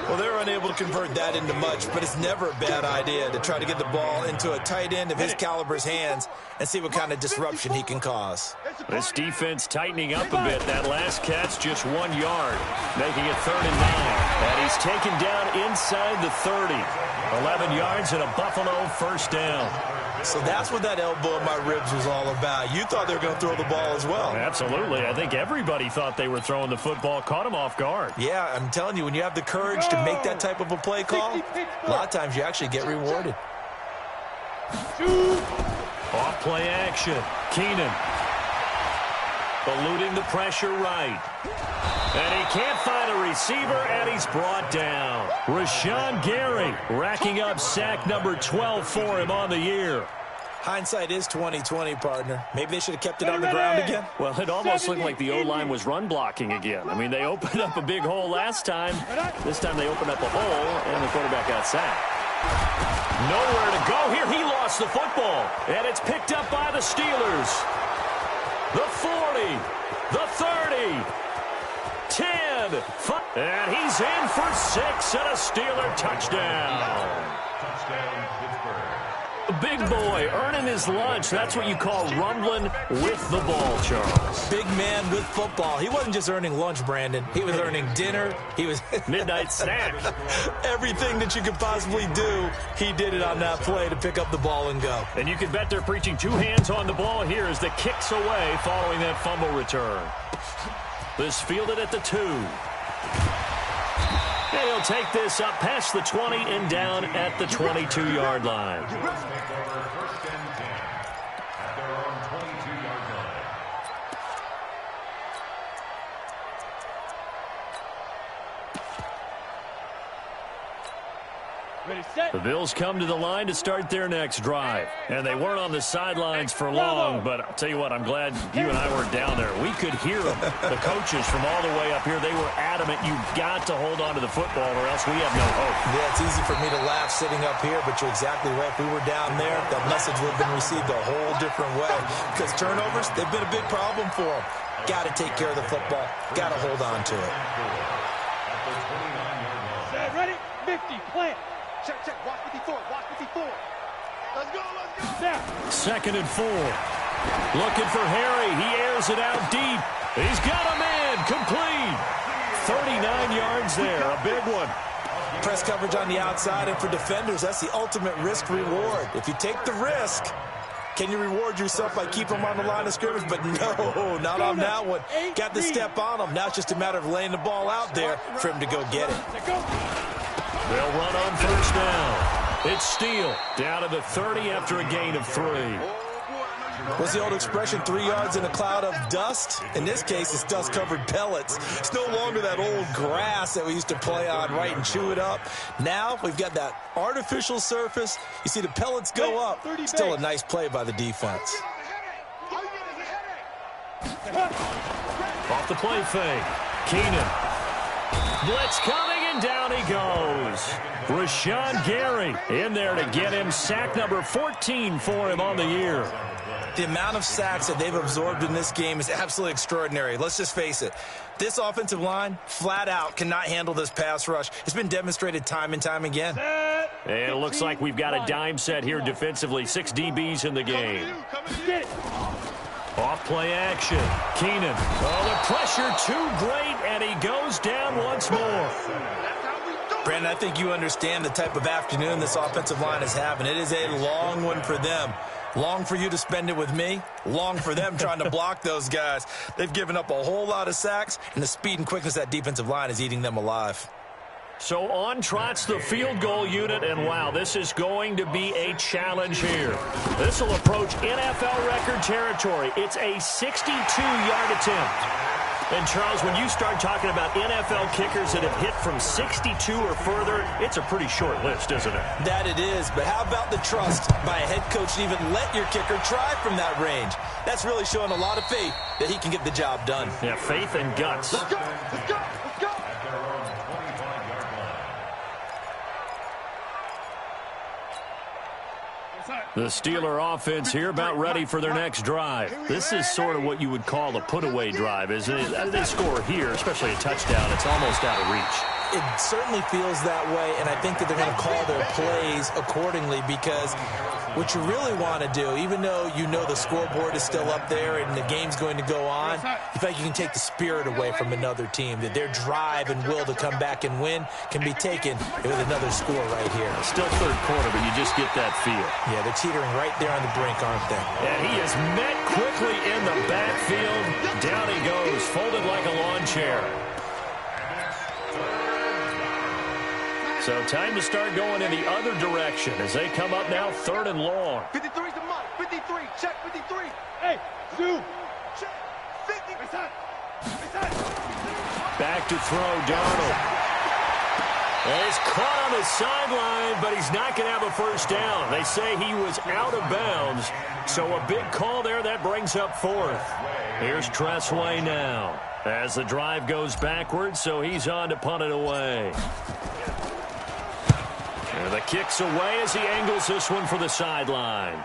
[SPEAKER 4] Well, they're unable to convert that into much, but it's never a bad idea to try to get the ball into a tight end of his caliber's hands and see what kind of disruption he can cause.
[SPEAKER 1] This defense tightening up a bit. That last catch just 1 yard, making it 3rd and 9. And he's taken down inside the 30. 11 yards and a Buffalo 1st down.
[SPEAKER 4] So that's what that elbow in my ribs was all about. You thought they were going to throw the ball as well.
[SPEAKER 1] Absolutely. I think everybody thought they were throwing the football, caught him off guard.
[SPEAKER 4] Yeah, I'm telling you, when you have the courage to make that type of a play call, a lot of times you actually get rewarded.
[SPEAKER 1] Off play action. Keenan. Eluding the pressure right. And he can't find a receiver, and he's brought down. Rashawn Gary racking up sack number 12 for him on the year.
[SPEAKER 4] Hindsight is 20/20, partner. Maybe they should have kept it on the ground again.
[SPEAKER 1] Well, it almost looked like the O-line was run blocking again. I mean, they opened up a big hole last time. This time they opened up a hole, and the quarterback got sacked. Nowhere to go here. He lost the football, and it's picked up by the Steelers. The 40, the 30, 10, 5, and he's in for 6 and a Steeler touchdown. The big boy earning his lunch. That's what you call rumbling with the ball, Charles.
[SPEAKER 4] Big man with football. He wasn't just earning lunch, Brandon. He was earning dinner. He was
[SPEAKER 1] midnight snack.
[SPEAKER 4] Everything that you could possibly do, he did it on that play to pick up the ball and go.
[SPEAKER 1] And you can bet they're preaching 2 hands on the ball here as the kick's away following that fumble return. This fielded at the 2. And he'll take this up past the 20 and down at the 22-yard line. The Bills come to the line to start their next drive. And they weren't on the sidelines for long, but I'll tell you what, I'm glad you and I weren't down there. We could hear them. The coaches from all the way up here, they were adamant, you've got to hold on to the football or else we have no hope.
[SPEAKER 4] Yeah, it's easy for me to laugh sitting up here, but you're exactly right. If we were down there, that message would have been received a whole different way. Because turnovers, they've been a big problem for them. Got to take care of the football. Got to hold on to it.
[SPEAKER 3] Ready? 50, plant.
[SPEAKER 5] Check, watch 54, watch 54. Let's go.
[SPEAKER 3] Now.
[SPEAKER 1] 2nd and 4. Looking for Harry. He airs it out deep. He's got a man. Complete. 39 yards there. A big one.
[SPEAKER 4] Press coverage on the outside, and for defenders, that's the ultimate risk-reward. If you take the risk, can you reward yourself by keeping them on the line of scrimmage? But no, not on that one. Got to step on them. Now it's just a matter of laying the ball out there for him to go get it.
[SPEAKER 1] They'll run on 1st down. It's Steele down to the 30 after a gain of 3.
[SPEAKER 4] What's the old expression, 3 yards in a cloud of dust? In this case, it's dust-covered pellets. It's no longer that old grass that we used to play on, right, and chew it up. Now we've got that artificial surface. You see the pellets go up. Still a nice play by the defense.
[SPEAKER 1] Off the play fake. Keenan. Blitz coming, and down he goes. Rashawn Gary in there to get him sack number 14 for him on the year.
[SPEAKER 4] The amount of sacks that they've absorbed in this game is absolutely extraordinary. Let's just face it. This offensive line, flat out, cannot handle this pass rush. It's been demonstrated time and time again.
[SPEAKER 1] And it looks like we've got a dime set here defensively. 6 DBs in the game. Off play action. Keenan. Oh, the pressure too great, and he goes down once more.
[SPEAKER 4] Brandon, I think you understand the type of afternoon this offensive line is having. It is a long one for them. Long for you to spend it with me. Long for them trying to block those guys. They've given up a whole lot of sacks, and the speed and quickness of that defensive line is eating them alive.
[SPEAKER 1] So on trots the field goal unit, and wow, this is going to be a challenge here. This will approach NFL record territory. It's a 62-yard attempt. And, Charles, when you start talking about NFL kickers that have hit from 62 or further, it's a pretty short list, isn't it?
[SPEAKER 4] That it is, but how about the trust by a head coach to even let your kicker try from that range? That's really showing a lot of faith that he can get the job done.
[SPEAKER 1] Yeah, faith and guts.
[SPEAKER 5] Let's go, let's go, let's go.
[SPEAKER 1] The Steeler offense here about ready for their next drive. This is sort of what you would call a put-away drive, isn't it? They score here, especially a touchdown. It's almost out of reach.
[SPEAKER 4] It certainly feels that way, and I think that they're going to call their plays accordingly because what you really want to do, even though you know the scoreboard is still up there and the game's going to go on, you feel like you can take the spirit away from another team, that their drive and will to come back and win can be taken with another score right here.
[SPEAKER 1] Still third quarter, but you just get that feel.
[SPEAKER 4] Yeah, they're teetering right there on the brink, aren't they?
[SPEAKER 1] And he is met quickly in the backfield. Down he goes, folded like a lawn chair. So time to start going in the other direction as they come up now, third and long.
[SPEAKER 5] 53's the mark. 53. Check 53. Hey, two. Check 50.
[SPEAKER 1] Back to throw, Darnold. And he's caught on the sideline, but he's not going to have a first down. They say he was out of bounds. So a big call there. That brings up fourth. Here's Tressway now as the drive goes backwards, so he's on to punt it away. And the kick's away as he angles this one for the sideline.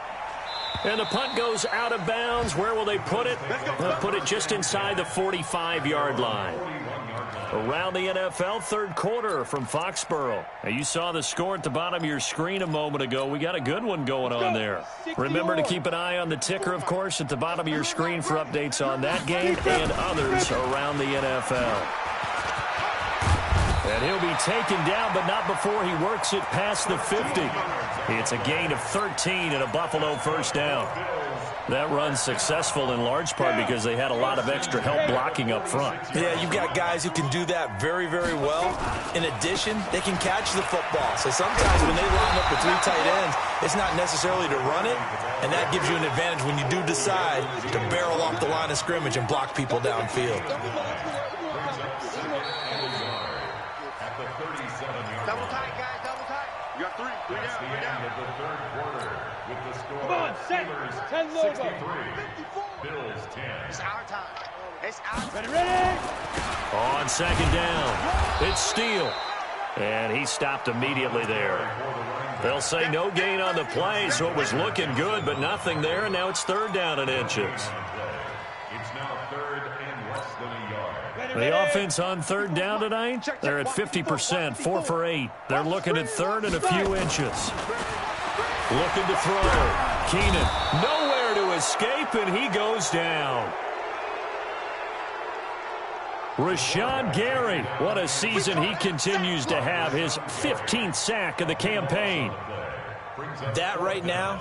[SPEAKER 1] And the punt goes out of bounds. Where will they put it? They'll put it just inside the 45-yard line. Around the NFL, third quarter from Foxborough. Now, you saw the score at the bottom of your screen a moment ago. We got a good one going on there. Remember to keep an eye on the ticker, of course, at the bottom of your screen for updates on that game and others around the NFL. And he'll be taken down, but not before he works it past the 50. It's a gain of 13 and a Buffalo first down. That run's successful in large part because they had a lot of extra help blocking up front.
[SPEAKER 4] Yeah, you've got guys who can do that very, very well. In addition, they can catch the football. So sometimes when they line up with three tight ends, it's not necessarily to run it, and that gives you an advantage when you do decide to barrel off the line of scrimmage and block people downfield.
[SPEAKER 5] Double tight, guys, double tight. You got three down.
[SPEAKER 2] Of the third quarter with the score.
[SPEAKER 3] Come on, set.
[SPEAKER 2] Steelers
[SPEAKER 3] 10 logo.
[SPEAKER 2] 63, Bills 10.
[SPEAKER 5] It's our time. It's our time.
[SPEAKER 3] Ready?
[SPEAKER 1] On second down, it's Steele. And he stopped immediately there. They'll say no gain on the play, so it was looking good, but nothing there, and now it's third down and inches.
[SPEAKER 2] It's now third and less than a yard.
[SPEAKER 1] The offense on third down tonight, they're at 50%, 4 for 8. They're looking at third and a few inches. Looking to throw. Keenan, nowhere to escape, and he goes down. Rashawn Gary, what a season he continues to have, his 15th sack of the campaign.
[SPEAKER 4] That right now,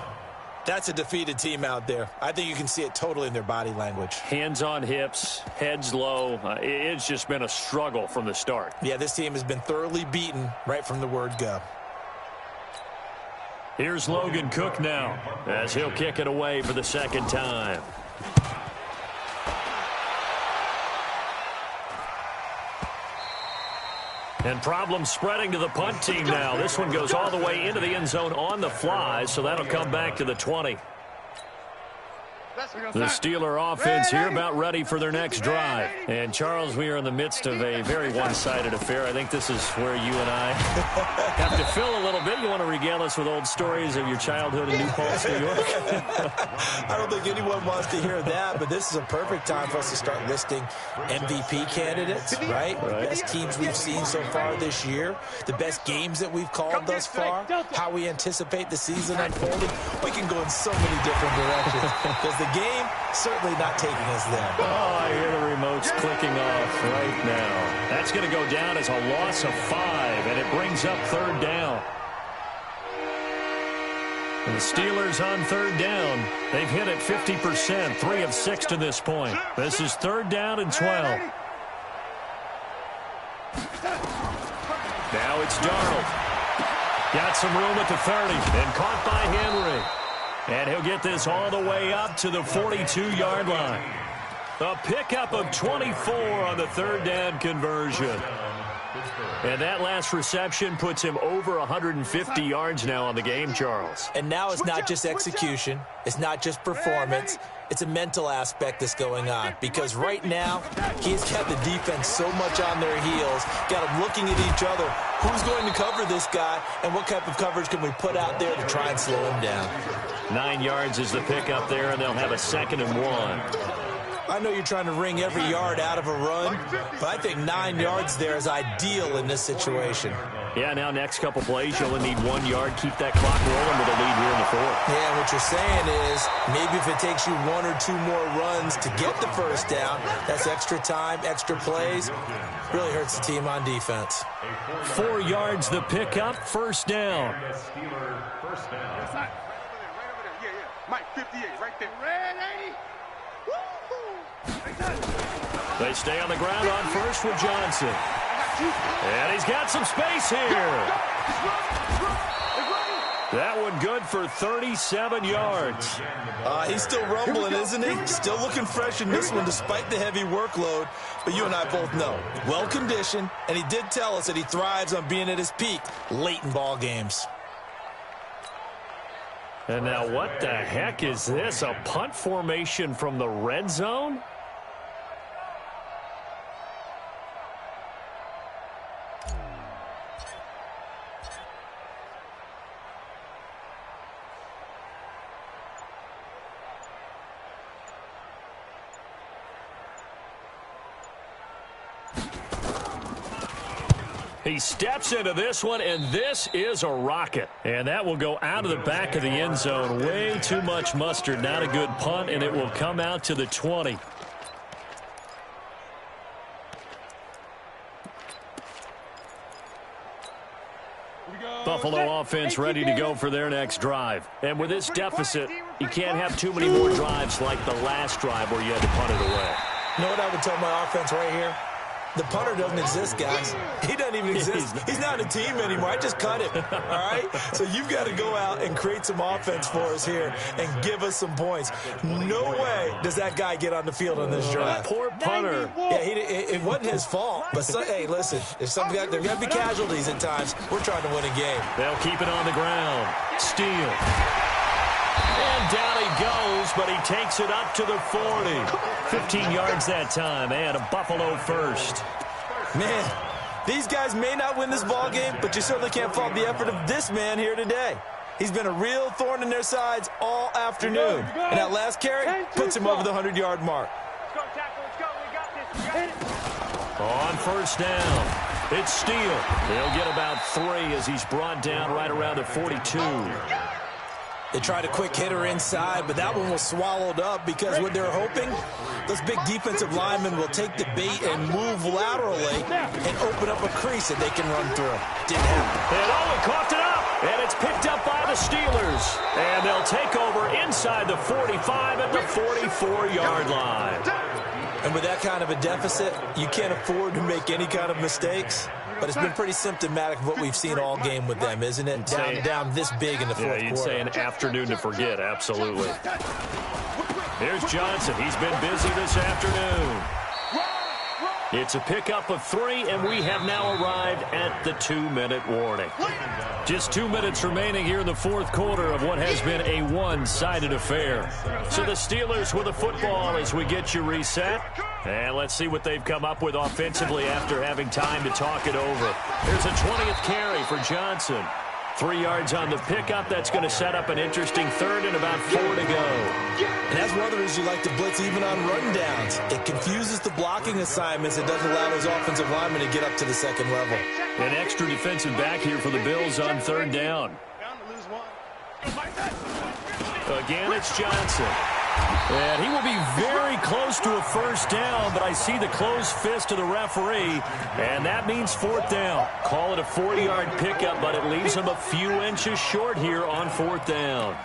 [SPEAKER 4] that's a defeated team out there. I think you can see it totally in their body language.
[SPEAKER 1] Hands on hips, heads low. It's just been a struggle from the start.
[SPEAKER 4] Yeah, this team has been thoroughly beaten right from the word go.
[SPEAKER 1] Here's Logan Cook now as he'll kick it away for the second time. And problems spreading to the punt team now. This one goes all the way into the end zone on the fly, so that'll come back to the 20. The Steeler offense here about ready for their next drive. And, Charles, we are in the midst of a very one-sided affair. I think this is where you and I have to fill a little bit. You want to regale us with old stories of your childhood in New Paltz, New York?
[SPEAKER 4] I don't think anyone wants to hear that, but this is a perfect time for us to start listing MVP candidates, right? The best teams we've seen so far this year, the best games that we've called thus far, how we anticipate the season unfolding. We can go in so many different directions because the game game, certainly not taking us there.
[SPEAKER 1] Oh, I hear the remotes clicking off right now. That's going to go down as a loss of 5, and it brings up third down. And the Steelers on third down. They've hit it 50%, 3 of 6 to this point. This is third down and 12. Now it's Darnold. Got some room at the 30 and caught by Henry. And he'll get this all the way up to the 42-yard line. A pickup of 24 on the third down conversion. And that last reception puts him over 150 yards now on the game, Charles.
[SPEAKER 4] And now it's not just execution. It's not just performance. It's a mental aspect that's going on. Because right now, he's kept the defense so much on their heels, got them looking at each other. Who's going to cover this guy, and what type of coverage can we put out there to try and slow him down?
[SPEAKER 1] 9 yards is the pickup there, and they'll have a 2nd and 1.
[SPEAKER 4] I know you're trying to wring every yard out of a run, but I think 9 yards there is ideal in this situation.
[SPEAKER 1] Yeah, now next couple plays, you'll only need 1 yard. Keep that clock rolling with a lead here in the 4th.
[SPEAKER 4] Yeah, what you're saying is maybe if it takes you 1 or 2 more runs to get the first down, that's extra time, extra plays. Really hurts the team on defense.
[SPEAKER 1] 4 yards the pickup, first down.
[SPEAKER 2] First down.
[SPEAKER 5] Right over there. Yeah. Mike, 58, right there. Red 80.
[SPEAKER 1] They stay on the ground on first with Johnson. And he's got some space here. That one good for 37 yards.
[SPEAKER 4] He's still rumbling, isn't he? Still looking fresh in this one despite the heavy workload. But you and I both know, well-conditioned, and he did tell us that he thrives on being at his peak late in ball games.
[SPEAKER 1] And now what the heck is this? A punt formation from the red zone? He steps into this one, and this is a rocket. And that will go out of the back of the end zone. Way too much mustard. Not a good punt, and it will come out to the 20. Buffalo offense ready to go for their next drive. And with this deficit, you can't have too many more drives like the last drive where you had to punt it away.
[SPEAKER 4] You know what I would tell my offense right here? The punter doesn't exist, guys. He doesn't even exist. He's not a team anymore. I just cut him, all right? So you've got to go out and create some offense for us here and give us some points. No way does that guy get on the field on this drive.
[SPEAKER 1] Poor punter.
[SPEAKER 4] Yeah, it wasn't his fault. But, hey, listen, there's got to be casualties at times. We're trying to win a game.
[SPEAKER 1] They'll keep it on the ground. Steal. And down he goes, but he takes it up to the 40. 15 yards that time, and a Buffalo first.
[SPEAKER 4] Man, these guys may not win this ball game, but you certainly can't fault the effort of this man here today. He's been a real thorn in their sides all afternoon. And that last carry puts him over the 100-yard mark.
[SPEAKER 1] On first down, it's Steele. He'll get about 3 as he's brought down right around the 42.
[SPEAKER 4] They tried a quick hitter inside, but that one was swallowed up because what they're hoping, those big defensive linemen will take the bait and move laterally and open up a crease that they can run through. Didn't happen.
[SPEAKER 1] And he coughed it up, and it's picked up by the Steelers. And they'll take over inside the 45 at the 44-yard line.
[SPEAKER 4] And with that kind of a deficit, you can't afford to make any kind of mistakes. But it's been pretty symptomatic of what we've seen all game with them, isn't it? Down this big in the fourth quarter.
[SPEAKER 1] Yeah, you'd say an afternoon to forget, absolutely. Here's Johnson. He's been busy this afternoon. It's a pickup of 3, and we have now arrived at the 2-minute warning. Just 2 minutes remaining here in the fourth quarter of what has been a one-sided affair. So the Steelers with the football as we get you reset. And let's see what they've come up with offensively after having time to talk it over. Here's a 20th carry for Johnson. 3 yards on the pickup. That's going to set up an interesting third and about 4 to go.
[SPEAKER 4] And that's one of the reasons you like to blitz even on rundowns. It confuses the blocking assignments. It doesn't allow those offensive linemen to get up to the second level.
[SPEAKER 1] An extra defensive back here for the Bills on third down. Again, it's Johnson. And he will be very close to a first down, but I see the closed fist of the referee, and that means fourth down. Call it a 40-yard pickup, but it leaves him a few inches short here on fourth down.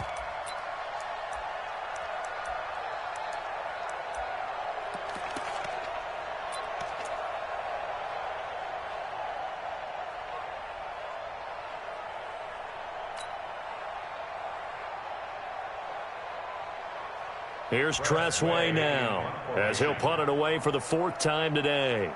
[SPEAKER 1] Here's Tressway now, as he'll punt it away for the fourth time today.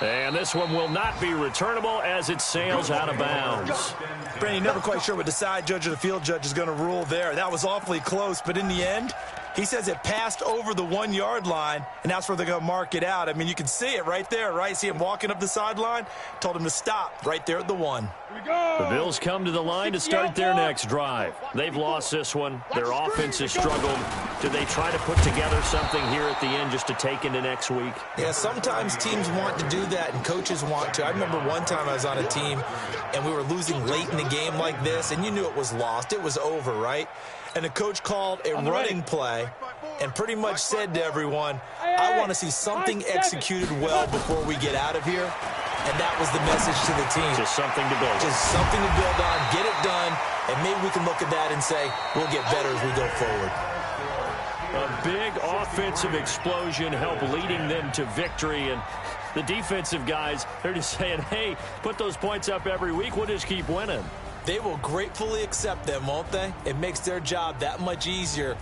[SPEAKER 1] And this one will not be returnable as it sails out of bounds.
[SPEAKER 4] Brandon, never quite sure what the side judge or the field judge is going to rule there. That was awfully close, but in the end, he says it passed over the 1 yard line, and that's where they're going to mark it out. I mean, you can see it right there, right? See him walking up the sideline? Told him to stop right there at the 1.
[SPEAKER 1] The Bills come to the line to start their next drive. They've lost this one. Their offense has struggled. Do they try to put together something here at the end just to take into next week?
[SPEAKER 4] Yeah, sometimes teams want to do that and coaches want to. I remember one time I was on a team and we were losing late in the game like this, and you knew it was lost. It was over, right? And the coach called a running play and pretty much said to everyone, I want to see something executed well before we get out of here. And that was the message to the team.
[SPEAKER 1] Just something to build on.
[SPEAKER 4] Just something to build on, get it done, and maybe we can look at that and say, we'll get better as we go forward.
[SPEAKER 1] A big offensive explosion helped leading them to victory, and the defensive guys, they're just saying, hey, put those points up every week, we'll just keep winning.
[SPEAKER 4] They will gratefully accept them, won't they? It makes their job that much easier